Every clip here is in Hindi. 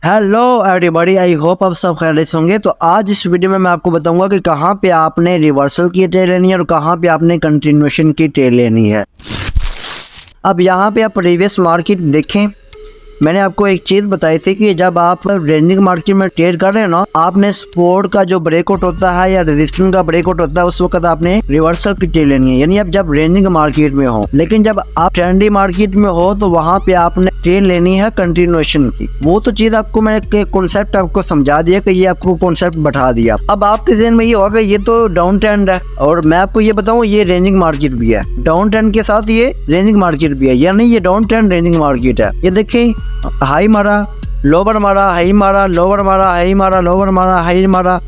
हेलो एवरीबॉडी, आई होप आप सब खैरियत से होंगे। तो आज इस वीडियो में मैं आपको बताऊंगा कि कहाँ पे आपने रिवर्सल की ट्रेड लेनी है और कहाँ पे आपने कंटिन्यूएशन की ट्रेड लेनी है। अब यहाँ पे आप प्रीवियस मार्केट देखें, मैंने आपको एक चीज़ बताई थी कि जब आप रेंजिंग मार्केट में ट्रेड कर रहे हैं ना, आपने सपोर्ट का जो ब्रेकआउट होता है या रेजिस्टेंस का ब्रेकआउट होता है उस वक्त आपने रिवर्सल की ट्रेड लेनी है। यानी आप जब रेंजिंग मार्केट में हो, लेकिन जब आप ट्रेंडी मार्केट में हो तो वहाँ पे आपने ट्रेड लेनी है कंटिन्यूएशन की। वो तो चीज़ आपको मैंने कॉन्सेप्ट आपको समझा दिया कि ये आपको कॉन्सेप्ट बैठा दिया। अब आपके ज़हन में ये होगा ये तो डाउन ट्रेंड है और मैं आपको ये बताऊँ ये रेंजिंग मार्केट भी है, डाउन ट्रेंड के साथ ये रेंजिंग मार्केट भी है। यानी ये डाउन ट्रेंड रेंजिंग मार्केट है। ये देखिए, हाई मारा, लोवर मारा, हाई मारा, लोवर मारा, हाई मारा, लोवर मारा, हाई मारा,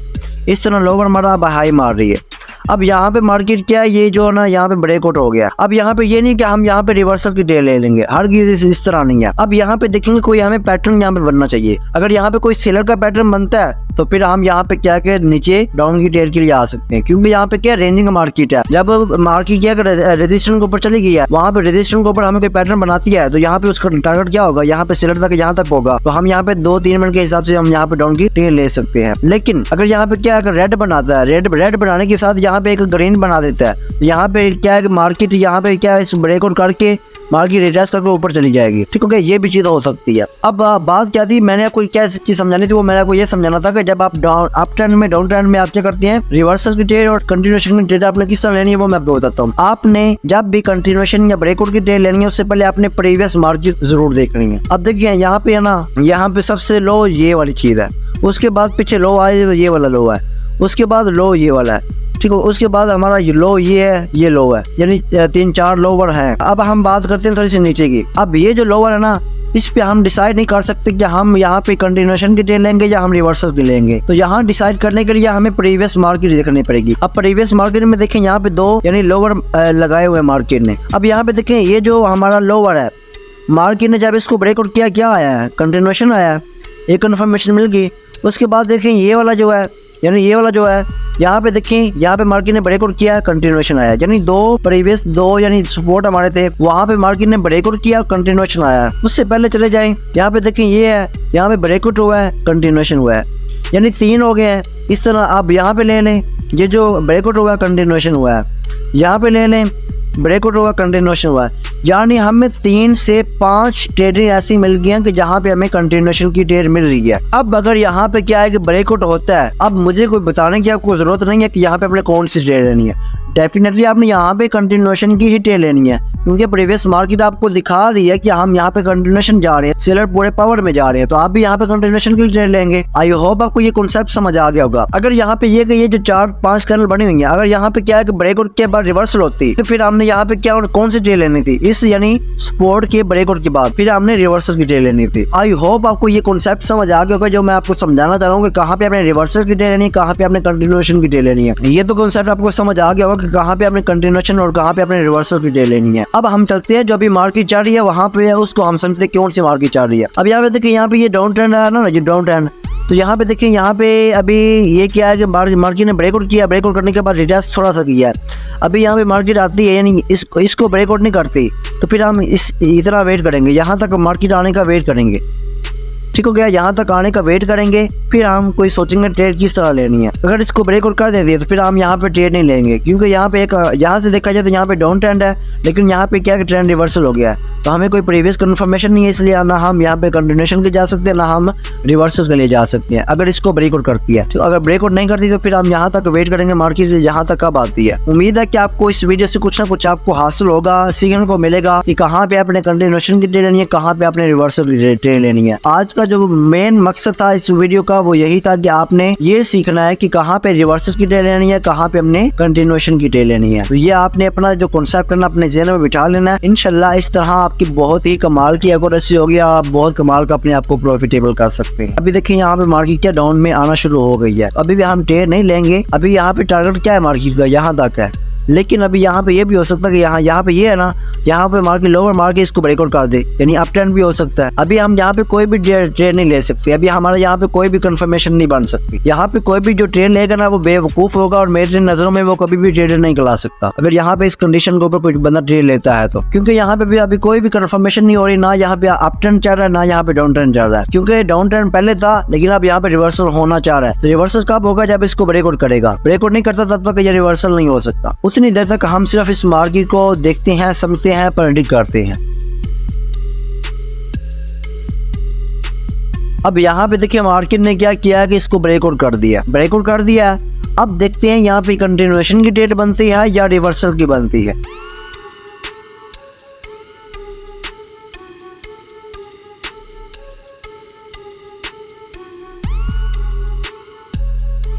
इस तरह लोवर मारा, अब हाई मार रही है। अब यहाँ पे मार्केट क्या है, ये जो है ना यहाँ पे ब्रेकआउट हो गया। अब यहाँ पे ये नहीं कि हम यहाँ पे रिवर्सल की ट्रेड ले लेंगे, हर चीज इस तरह नहीं है। अब यहाँ पे देखेंगे कोई हमें पैटर्न यहाँ पे बनना चाहिए। अगर यहाँ पे कोई सेलर का पैटर्न बनता है तो फिर हम यहाँ पे क्या के नीचे डाउन की ट्रेड के लिए आ सकते हैं, क्योंकि यहाँ पे क्या रेंजिंग मार्केट है। जब मार्केट क्या रेजिस्टेंस के ऊपर चली गई है, वहाँ पे रेजिस्टेंस के ऊपर हमें कोई पैटर्न बनाती है तो यहाँ पे उसका टारगेट क्या होगा, यहाँ पे सेलर तक यहाँ तक होगा। तो हम यहाँ पे 2-3 मिनट के हिसाब से हम यहाँ पे डाउन की ट्रेड ले सकते हैं। लेकिन अगर यहाँ पे क्या अगर रेड बनाता है, रेड बनाने के साथ यहाँ पे एक ग्रीन बना देता है, यहाँ पे क्या है कि मार्केट यहाँ पे क्या है इस ब्रेकआउट करके मार्केट रिट्रेस करके ऊपर चली जाएगी। ठीक हो गया, ये भी चीज हो सकती है। अब बात क्या थी, मैंने आपको क्या चीज समझानी थी, वो मैंने आपको ये समझाना था कि जब आप अप ट्रेंड में डाउन ट्रेंड में आप क्या करते हैं, रिवर्सल की ट्रेड और कंटिन्यूएशन की ट्रेड आपने किस तरह लेनी है वो मैं आपको बताता हूँ। आपने जब भी कंटिन्यूएशन या ब्रेकआउट की ट्रेड लेनी है उससे पहले आपने प्रीवियस मार्केट जरूर देखनी है। अब देखिए यहाँ पे है ना, यहाँ पे सबसे लो ये वाली चीज है, उसके बाद पीछे लो आए तो ये वाला लो है, उसके बाद लो ये वाला है। ठीक है, उसके बाद हमारा लो ये है, ये लो है, यानी 3-4 लोअर हैं। अब हम बात करते हैं थोड़ी सी नीचे की। अब ये जो लोअर है ना, इस पे हम डिसाइड नहीं कर सकते कि हम यहाँ पे कंटिन्यूएशन की ट्रेड लेंगे या हम रिवर्सल की लेंगे। तो यहाँ डिसाइड करने के लिए हमें प्रीवियस मार्केट देखनी पड़ेगी। अब प्रीवियस मार्केट में देखें, यहाँ पे 2 यानी लोअर लगाए हुए मार्केट ने। अब यहाँ पे देखें ये जो हमारा लोअर है, मार्केट ने जब इसको ब्रेकआउट किया, क्या आया है, कंटिन्यूएशन आया है, एक कन्फर्मेशन मिल गई। उसके बाद देखें ये वाला जो है, यानी ये वाला जो है, यहाँ पे देखें यहाँ पे मार्केट ने ब्रेकआउट किया, कंटिन्यूएशन आया। यानी 2 यानी सपोर्ट हमारे थे, वहाँ पे मार्केट ने ब्रेकआउट किया, कंटिन्यूएशन आया। उससे पहले चले जाएं, यहाँ पे देखें ये है, यहाँ पे ब्रेकआउट हुआ है, कंटिन्यूएशन हुआ है, यानी 3 हो गए हैं। इस तरह आप यहाँ पे ले लें, ये जो ब्रेकआउट हुआ कंटिन्यूएशन हुआ है, यहाँ पे ले लें, ब्रेकआउट हुआ कंटिन्यूएशन हुआ है। यानी हमें 3 से 5 ट्रेडें ऐसी मिल गई हैं कि जहाँ पे हमें कंटिन्यूएशन की ट्रेड मिल रही है। अब अगर यहाँ पे क्या है कि ब्रेकआउट होता है, अब मुझे कोई बताने की आपको जरूरत नहीं है कि यहाँ पे अपने कौन सी ट्रेड लेनी है। डेफिनेटली आपने यहाँ पे कंटिन्यूएशन की ही ट्रेड लेनी है, क्योंकि प्रीवियस मार्केट आपको दिखा रही है कि हम यहाँ पे कंटिन्यूएशन जा रहे हैं, सेलर पूरे पावर में जा रहे हैं, तो आप भी यहाँ पे कंटिन्यूएशन की ट्रेड लेंगे। आई होप आपको ये कॉन्सेप्ट समझ आ गया होगा। अगर यहाँ पे ये जो 4-5 कैंडल बनी हुई है, अगर यहाँ पे क्या है कि ब्रेकआउट के बाद रिवर्सल होती तो फिर हमने यहाँ पे क्या और कौन सी ट्रेड लेनी थी, इस यानी सपोर्ट के ब्रेकआउट के बाद फिर हमने रिवर्सल की ट्रेड लेनी थी। आई होप आपको ये कॉन्सेप्ट समझ आ गया होगा जो मैं आपको समझाना चाह रहा हूँ कि कहाँ पे आपने रिवर्सल की ट्रेड लेनी है, कहाँ पे आपने कंटिन्यूएशन की ट्रेड लेनी है। ये तो कॉन्सेप्ट आपको समझ आ गया होगा कि कहाँ पे आपने कंटिन्यूएशन और कहाँ पे आपने रिवर्सल की ट्रेड लेनी है। अब हम चलते हैं, जो अभी मार्केट चल रही है वहाँ पे उसको हम समझते हैं कौन सी मार्केट चल रही है। अब यहाँ पे देखिए, यहाँ पे ये डाउन ट्रेंड है ना, ये डाउन ट्रेंड। तो यहाँ पे देखिए, यहाँ पे अभी ये क्या है कि मार्केट ने ब्रेकआउट किया, ब्रेकआउट करने के बाद रिट्रेस थोड़ा सा किया है। अभी यहाँ पे मार्केट आती है, यानी इसको ब्रेकआउट नहीं करती तो फिर हम इतना वेट करेंगे, यहाँ तक मार्केट आने का वेट करेंगे। ठीक हो गया, यहाँ तक आने का वेट करेंगे, फिर हम कोई सोचेंगे ट्रेड किस तरह लेनी है। अगर इसको ब्रेकआउट कर देती है तो फिर हम यहाँ पे ट्रेड नहीं लेंगे, क्योंकि यहाँ पे यहाँ से देखा जाए तो यहाँ पे डाउन ट्रेंड है, लेकिन यहाँ पे क्या ट्रेंड रिवर्सल हो गया है, तो हमें कोई प्रीवियस कंफर्मेशन नहीं है, इसलिए ना हम यहाँ पे कंटिन्यूएशन के जा सकते हैं, ना हम रिवर्सल के लिए जा सकते हैं अगर इसको ब्रेकआउट करती है। तो अगर ब्रेकआउट नहीं करती तो फिर हम यहाँ तक वेट करेंगे मार्केट यहाँ तक कब आती है। उम्मीद है कि आपको इस वीडियो से कुछ ना कुछ आपको हासिल होगा, सीखने को मिलेगा कि कहाँ पे आपने कंटिन्यूएशन की ट्रेड लेनी है, कहाँ पे आपने रिवर्सल की ट्रेड लेनी है। आज का जो मेन मकसद था इस वीडियो का वो यही था कि आपने ये सीखना है कि कहाँ पे रिवर्सल की ट्रेड लेनी है, कहाँ पे हमने कंटिन्यूएशन की ट्रेड लेनी है। तो ये आपने अपना जो कॉन्सेप्ट करना अपने ज़हन में बिठा लेना है। इंशाल्लाह इस तरह आपकी बहुत ही कमाल की एक्यूरेसी होगी, आप बहुत कमाल का अपने आप को प्रॉफिटेबल कर सकते हैं। अभी देखिए, यहाँ पे मार्केट क्या डाउन में आना शुरू हो गई है, अभी भी हम ट्रेड नहीं लेंगे। अभी यहाँ पे टारगेट क्या है मार्केट का, यहाँ तक है, लेकिन अभी यहाँ पे ये भी हो सकता है कि यहाँ पे ये है ना, यहाँ पे मार्केट लोअर मार्केट इसको ब्रेकआउट कर दे, यानी अप ट्रेंड भी हो सकता है। अभी हम यहाँ पे कोई भी ट्रेड नहीं ले सकते, अभी हमारा यहाँ पे कोई भी कंफर्मेशन नहीं बन सकती। यहाँ पे कोई भी जो ट्रेड लेगा ना वो बेवकूफ होगा और मेरी नजरों में वो कभी भी ट्रेड नहीं करा सकता अगर यहाँ पे इस कंडीशन के ऊपर कोई बंदा ट्रेड लेता है तो, क्योंकि यहाँ पे भी अभी कोई भी कंफर्मेशन नहीं हो रही, ना यहाँ पे अप ट्रेंड चल रहा है ना यहाँ पे डाउन ट्रेंड चल रहा है। क्योंकि डाउन ट्रेंड पहले था लेकिन अब यहाँ पे रिवर्सल होना चाह रहा है। तो रिवर्सल कब होगा? जब इसको ब्रेकआउट करेगा। ब्रेकआउट नहीं करता तब तक ये रिवर्सल नहीं हो सकता। उतनी देर तक हम सिर्फ इस मार्केट को देखते हैं, समझते हैं, प्रेडिक्ट करते हैं। अब यहाँ पे देखिए मार्केट ने क्या किया कि इसको ब्रेकआउट कर दिया। अब देखते हैं यहाँ पे कंटिन्यूएशन की ट्रेड बनती है या रिवर्सल की बनती है।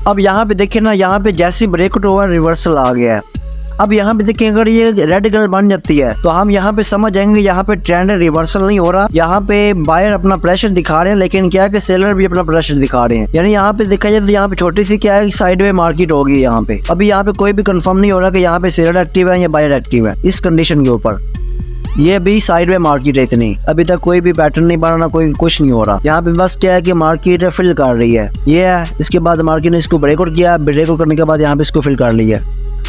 अब यहाँ पे देखिए ना, यहाँ पे जैसे ब्रेकआउट हुआ रिवर्सल आ गया है। अब यहाँ पे देखिए अगर ये रेड कलर बन जाती है तो हम यहाँ पे समझ जाएंगे यहाँ पे ट्रेंड रिवर्सल नहीं हो रहा। यहाँ पे बायर अपना प्रेशर दिखा रहे हैं, लेकिन क्या है कि सेलर भी अपना प्रेशर दिखा रहे हैं। यानी यहाँ पे देखा जाए तो यहाँ पे छोटी सी क्या है साइड में मार्केट होगी। यहाँ पे अभी यहाँ पे कोई भी कंफर्म नहीं हो रहा कि यहाँ पे सेलर एक्टिव है या बायर एक्टिव है। इस कंडीशन के ऊपर ये भी साइड में मार्केट है, इतनी अभी तक कोई भी पैटर्न नहीं बना, कोई कुछ नहीं हो रहा। यहाँ पे बस क्या है कि मार्केट फिल कर रही है, ये है। इसके बाद मार्केट ने इसको ब्रेकआउट किया, ब्रेकआउट करने के बाद यहाँ पे इसको फिल कर लिया।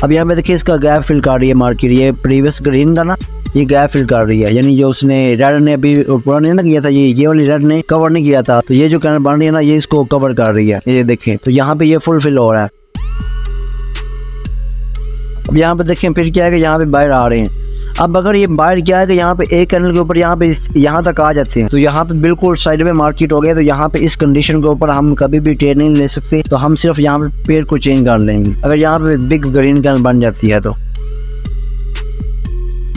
अब यहाँ पे देखिए इसका गैप फिल कर रही है मार्केट, ये प्रीवियस ग्रीन का ना ये गैप फिल कर रही है। यानी जो उसने रेड ने अभी पूरा नहीं ना किया था, ये वाली रेड ने कवर नहीं किया था, तो ये जो कैंडल बन रही है ना ये इसको कवर कर रही है। ये देखें तो यहाँ पे ये फुल फिल हो रहा है। अब यहाँ पे देखें फिर क्या है कि यहाँ पे बाहर आ रहे हैं। अब अगर ये बाहर क्या है कि यहाँ पे एक कैंडल के ऊपर यहाँ तक आ जाते हैं तो यहाँ पे बिल्कुल साइड में मार्केट हो गया। तो यहाँ पे इस कंडीशन के ऊपर हम कभी भी ट्रेड नहीं ले सकते, तो हम सिर्फ यहाँ पे पेड़ को चेंज कर लेंगे अगर यहाँ पे बिग ग्रीन कैंडल बन जाती है। तो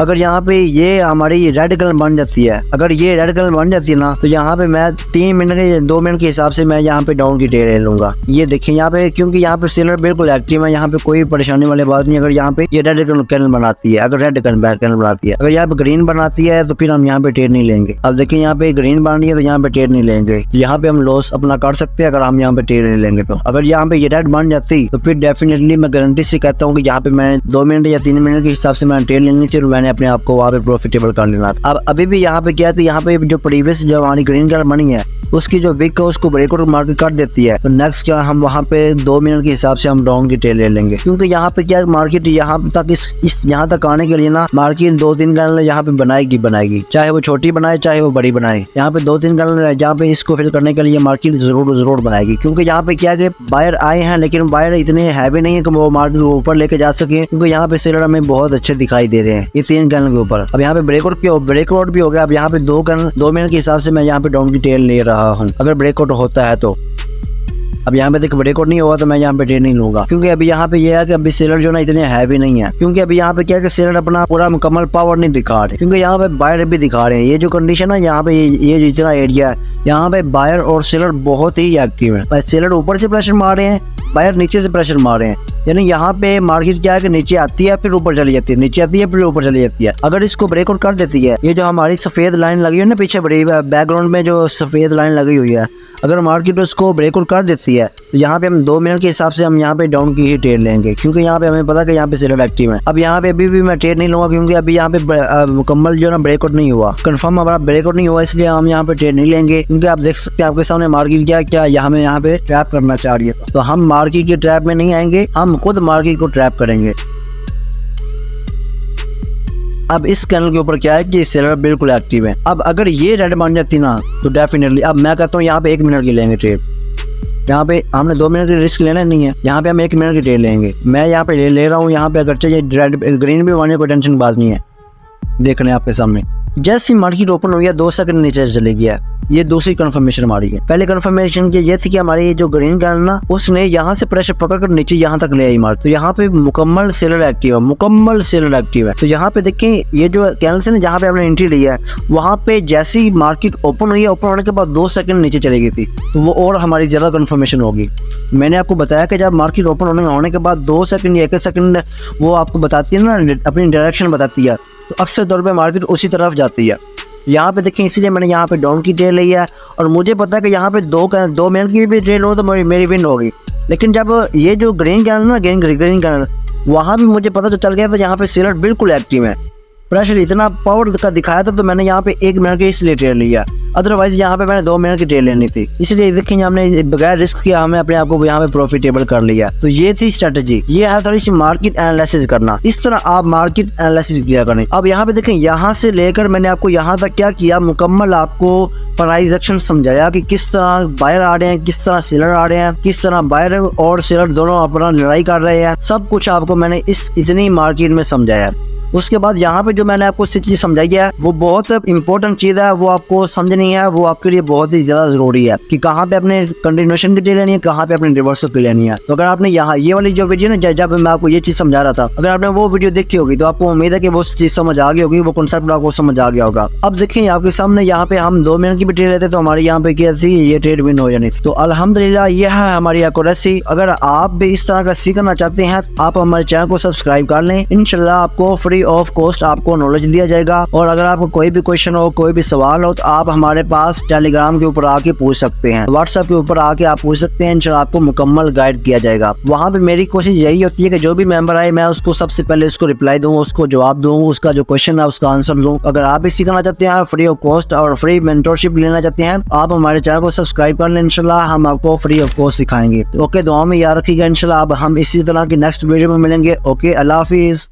अगर यहाँ पे ये हमारी रेड कलर बन जाती है, अगर ये रेड कलर बन जाती है ना तो यहाँ पे मैं 3 मिनट के 2 मिनट के हिसाब से मैं यहाँ पे डाउन की ट्रेड ले लूंगा। ये देखिए यहाँ पे, क्योंकि यहाँ पे सेलर बिल्कुल एक्टिव है, यहाँ पे कोई परेशानी वाली बात नहीं। अगर यहाँ पे ये रेड कैंडल बनाती है, अगर रेड कैंडल बनाती है, अगर यहाँ पे ग्रीन बनाती है तो फिर हम यहाँ पे ट्रेड नहीं लेंगे। अब देखिए यहाँ पे ग्रीन बन रही है तो यहाँ पे ट्रेड नहीं लेंगे, यहाँ पे हम लॉस अपना कर सकते हैं अगर हम यहाँ पे ट्रेड नहीं लेंगे। तो अगर यहाँ पे ये रेड बन जाती तो फिर डेफिनेटली मैं गारंटी से कहता हूँ कि यहाँ पे मैंने 2 मिनट या 3 मिनट के हिसाब से मैंने ट्रेड लेनी थी और मैंने अपने आप को वहाँ पे प्रॉफिटेबल कर लेना था। अब अभी भी यहाँ पे क्या है, तो यहाँ पे जो प्रीवियस जो हमारी ग्रीन कलर बनी है उसकी जो विक है उसको ब्रेकआउट मार्केट कर देती है, तो नेक्स्ट क्या हम वहाँ पे 2 मिनट के हिसाब से हम डाउन की ट्रेड ले लेंगे। क्योंकि यहाँ पे क्या मार्केट यहाँ तक इस यहाँ तक आने के लिए ना मार्केट 2-3 कैंडल यहाँ पे बनाएगी, चाहे वो छोटी बनाए चाहे वो बड़ी बनाए। यहाँ पे 2-3 कैंडल जहाँ पे इसको फिल करने के लिए मार्केट जरूर बनाएगी। क्योंकि यहाँ पे क्या है बायर आए हैं लेकिन बायर इतने हैवी नहीं है कि वो मार्केट को ऊपर लेके जा सके, क्योंकि यहाँ पे सेलर हमें बहुत अच्छे दिखाई दे रहे हैं ये 3 कैंडल के ऊपर। अब यहाँ पे ब्रेकआउट भी हो गया। अब यहाँ पे 2 मिनट के हिसाब से मैं यहाँ पे डाउन की ट्रेड ले रहा हूँ अगर ब्रेकआउट होता है तो। अब यहाँ पे देखो ब्रेकआउट नहीं हुआ तो मैं यहाँ पे ट्रेड नहीं लूंगा, क्योंकि अभी यहाँ पे ये है कि अभी सेलर जो ना इतने हैवी नहीं है। क्योंकि अभी यहाँ पे क्या है कि सेलर अपना पूरा मुकम्मल पावर नहीं दिखा रहे, क्योंकि यहाँ पे बायर भी दिखा रहे हैं। ये जो कंडीशन है यहाँ पे ये जो इतना एरिया है यहाँ पे बायर और सेलर बहुत ही एक्टिव है। सेलर ऊपर से प्रेशर मार रहे हैं, बायर नीचे से प्रेशर मार रहे हैं। यानी यहाँ पे मार्केट क्या है कि नीचे आती है फिर ऊपर चली जाती है, नीचे आती है फिर ऊपर चली जाती है। अगर इसको ब्रेकआउट कर देती है, ये जो हमारी सफेद लाइन लगी हुई है ना पीछे बड़ी बैकग्राउंड में जो सफेद लाइन लगी हुई है, अगर मार्केट उसको ब्रेकआउट कर देती है तो यहाँ पे हम 2 मिनट के हिसाब से हम यहाँ पे डाउन की ही ट्रेड लेंगे, क्योंकि यहाँ पे हमें पता है कि यहाँ पे सेलर एक्टिव है। अब यहाँ पे अभी भी मैं ट्रेड नहीं लूंगा, क्योंकि अभी यहाँ पे मुकम्मल जो ना ब्रेकआउट नहीं हुआ, कंफर्म हमारा ब्रेकआउट नहीं हुआ, इसलिए हम यहाँ पे ट्रेड नहीं लेंगे। क्योंकि आप देख सकते हैं आपके सामने मार्केट क्या हमें यहाँ पे ट्रैप करना चाह रही है, तो हम मार्केट के ट्रैप में नहीं आएंगे, हम खुद मार्केट को ट्रैप करेंगे। अब इस कैंडल के ऊपर क्या है कि सेलर बिल्कुल एक्टिव है। अब अगर ये रेड बन जाती ना तो डेफिनेटली अब मैं कहता हूँ यहाँ पे 1 मिनट की लेंगे ट्रेड। यहाँ पे हमने 2 मिनट की रिस्क लेना नहीं है, यहाँ पे हम 1 मिनट की ट्रेड लेंगे। मैं यहाँ पे ले रहा हूँ, यहाँ पे अगर चाहिए रेड ग्रीन भी बनने को टेंशन बात नहीं है। देख रहे हैं आपके सामने जैसी मार्केट ओपन हो गया 2 सेकंड नीचे चले गया, ये दूसरी कंफर्मेशन हमारी है। पहले कंफर्मेशन ये थी कि हमारी जो ग्रीन कैंडल ना उसने यहाँ से प्रेशर पकड़कर नीचे यहाँ तक ले आई मार्केट, तो यहाँ पे मुकम्मल सेलर एक्टिव है। तो यहाँ पे देखें ये जो कैंडल से ना जहाँ पे हमने एंट्री ली है वहाँ पे जैसे ही मार्केट ओपन हुई है, ओपन होने के बाद 2 सेकंड नीचे चली गई थी, तो वो और हमारी ज्यादा कंफर्मेशन होगी। मैंने आपको बताया कि जब मार्केट ओपन होने के बाद 2 सेकंड या 1 सेकंड वो आपको बताती है ना, अपनी डायरेक्शन बताती है, तो अक्सर तौर पे मार्केट उसी तरफ जाती है। यहाँ पे देखें इसीलिए मैंने यहाँ पे डाउन की ट्रेड ली है, और मुझे पता है कि यहाँ पे 2 मिनट की भी ट्रेड हो तो मेरी विन होगी। लेकिन जब ये जो ग्रीन कैंडल ना ग्रीन कैंडल वहाँ भी मुझे पता तो चल गया था यहाँ पे सेलर बिल्कुल एक्टिव है। प्रेशर इतना पावर का दिखाया था तो मैंने यहाँ पे 1 मिनट के इसलिए ट्रेड लिया, अदरवाइज यहाँ पे मैंने 2 मिनट की ट्रेड लेनी थी। इसलिए देखेंगे हमने बगैर रिस्क किया हमें अपने आप को यहाँ पे प्रॉफिटेबल कर लिया। तो ये थी स्ट्रेटेजी, ये है थोड़ी सी मार्केट एनालिसिस करना। इस तरह आप मार्केट एनालिसिस किया करें। अब यहाँ पे देखें, यहाँ से लेकर मैंने आपको यहाँ तक क्या किया, मुकम्मल आपको प्राइस एक्शन समझाया कि किस तरह बायर आ रहे हैं, किस तरह सेलर आ रहे हैं, किस तरह बायर और सेलर दोनों अपना लड़ाई कर रहे हैं। सब कुछ आपको मैंने इस इतनी मार्केट में समझाया। उसके बाद यहाँ पे जो मैंने आपको चीज समझाई है वो बहुत इंपॉर्टेंट चीज है, वो आपको समझनी है, वो आपके लिए बहुत ही ज्यादा जरूरी है कि कहाँ पे अपने कंटिन्यूएशन की ट्रेड लेनी है, कहाँ पे अपने रिवर्सल की लेनी है। तो अगर आपने यहाँ ये वाली जो वीडियो ना, जब मैं आपको ये चीज समझा रहा था, अगर आपने वो वीडियो देखी होगी तो आपको उम्मीद है कि वो चीज समझ आ गई होगी, वो कॉन्सेप्ट आपको समझ आ गया होगा। अब देखिए आपके सामने यहाँ पे हम 2 मिनट की भी ट्रेड लेते तो हमारी यहाँ पे क्या थी, ये ट्रेड विन हो जानी थी। तो अल्हम्दुलिल्लाह ये है हमारी एक्यूरेसी। अगर आप भी इस तरह का सीखना चाहते हैं आप हमारे चैनल को सब्सक्राइब कर लें। इंशाल्लाह आपको फ्री ऑफ कॉस्ट आपको नॉलेज दिया जाएगा। और अगर आपको कोई भी क्वेश्चन हो, कोई भी सवाल हो तो आप हमारे पास टेलीग्राम के ऊपर आके पूछ सकते हैं, व्हाट्सएप के ऊपर आके आप पूछ सकते हैं। इंशाल्लाह आपको मुकम्मल गाइड किया जाएगा। वहाँ पे मेरी कोशिश यही होती है कि जो भी मेंबर आए मैं उसको सबसे पहले उसको रिप्लाई दूँ, उसको जवाब दूँ, उसका जो क्वेश्चन है उसका आंसर दूँ। अगर आप भी सीखना चाहते हैं फ्री ऑफ कॉस्ट और फ्री मेंटरशिप लेना चाहते हैं, आप हमारे चैनल को सब्सक्राइब कर लें। इंशाल्लाह हम आपको फ्री ऑफ कॉस्ट सिखाएंगे। ओके, दुआ में याद रखिएगा। इंशाल्लाह अब हम इसी तरह की नेक्स्ट वीडियो में मिलेंगे। ओके, अल्लाह हाफिज।